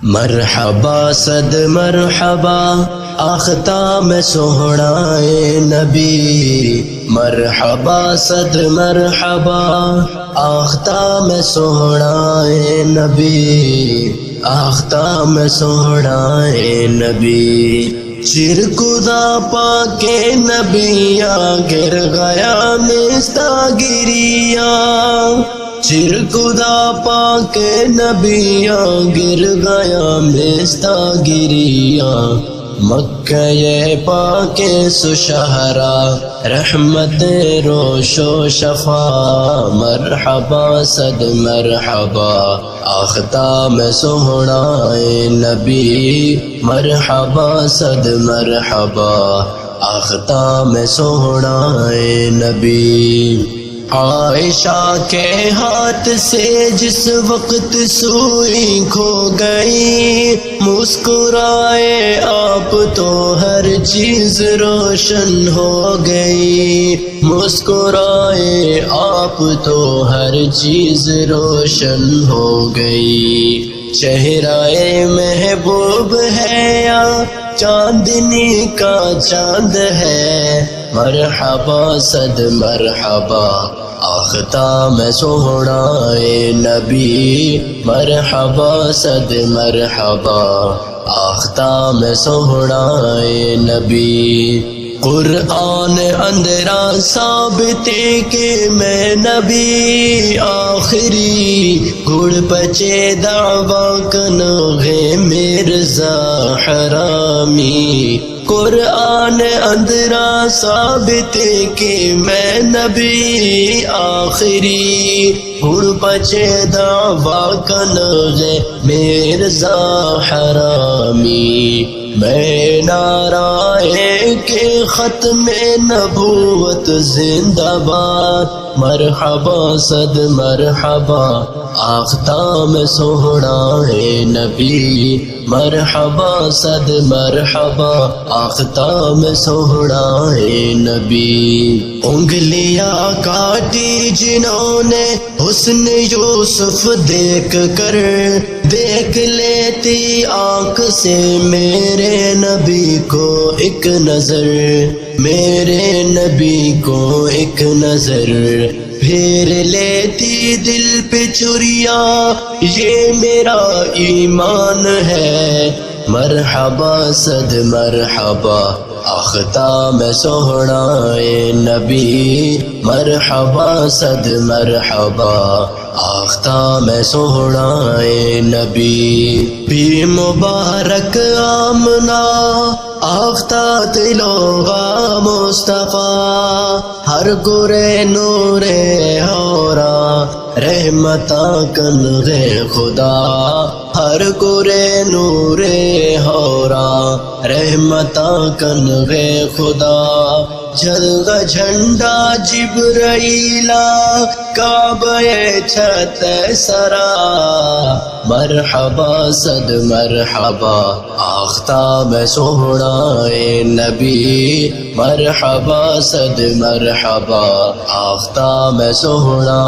مرحبا صد مرحبا آختہ میں سوہنا نبی، مرحبا صد مرحبا آختہ میں سوہنا نبی، آختہ میں سوہنا نبی، چرکدا پا کے نبیا گر گیا نستا گریا، چرکدا پا کے نبیا گر گیا نستا گریا، مکہ پاک سشہرا رحمت روش و شفا، مرحبا صد مرحبا آختام سوہنا نبی، مرحبا صد مرحبا آختام سوہنا نبی۔ عائشہ کے ہاتھ سے جس وقت سوئی کھو گئی، مسکرائے آپ تو ہر چیز روشن ہو گئی، مسکرائے آپ تو ہر چیز روشن ہو گئی، چہرہ محبوب ہے یا چاندنی کا چاند ہے، مرحبا صد مرحبا آختام سوہنا نبی، مرحبا صد مرحبا آختام سوہنا نبی۔ قرآن اندرا ثابت کہ میں نبی آخری، گڑ پچے دعویٰ کنوغے مرزا حرامی، قرآن اندرا ثابت کہ میں نبی آخری، گڑ پچے دعویٰ کنوغے مرزا حرامی، میں نعرہ کے ختم نبوت زندہ باد، مرحبا صد مرحبا آختام سوہنا نبی، مرحبا صد مرحبا آختام سوہنا نبی۔ انگلیاں کاٹی جنہوں نے حسن یوسف دیکھ کر، دیکھ لیتی آنکھ سے میرے نبی کو ایک نظر، میرے نبی کو ایک نظر، پھیر لیتی دل پہ چریا، یہ میرا ایمان ہے، مرحبا صد مرحبا آختام سوہنا نبی، مرحبا صد مرحبا آختام سوہنا نبی۔ بھی مبارک آمنا آفتہ تلوغا مصطفیٰ، ہر گرے نور ہورا رحمتاں کنغے خدا، ہر گرے نور ہورا رحمتاں کنغے خدا، جلگا جھنڈا جبرائیلا کعبہ چھت سرا، مرحبا صد مرحبا آختام سوہنا نبی، مرحبا صد مرحبا آختام سوہنا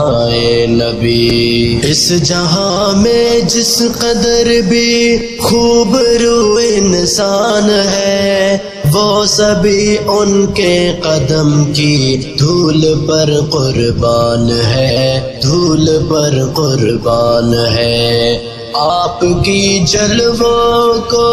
نبی۔ اس جہاں میں جس قدر بھی خوب رو انسان ہے، وہ سبھی ان کے قدم کی دھول پر قربان ہے، دھول پر قربان ہے، آپ کی جلووں کو،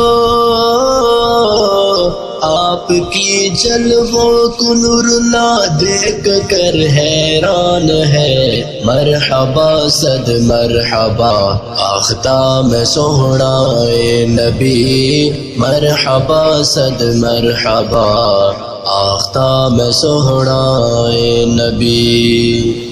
آپ کی جلووں کو نوراللہ دیکھ کر حیران ہے، مرحبا صد مرحبا آختام سوہنا نبی، مرحبا صد مرحبا آختام سوہنا نبی۔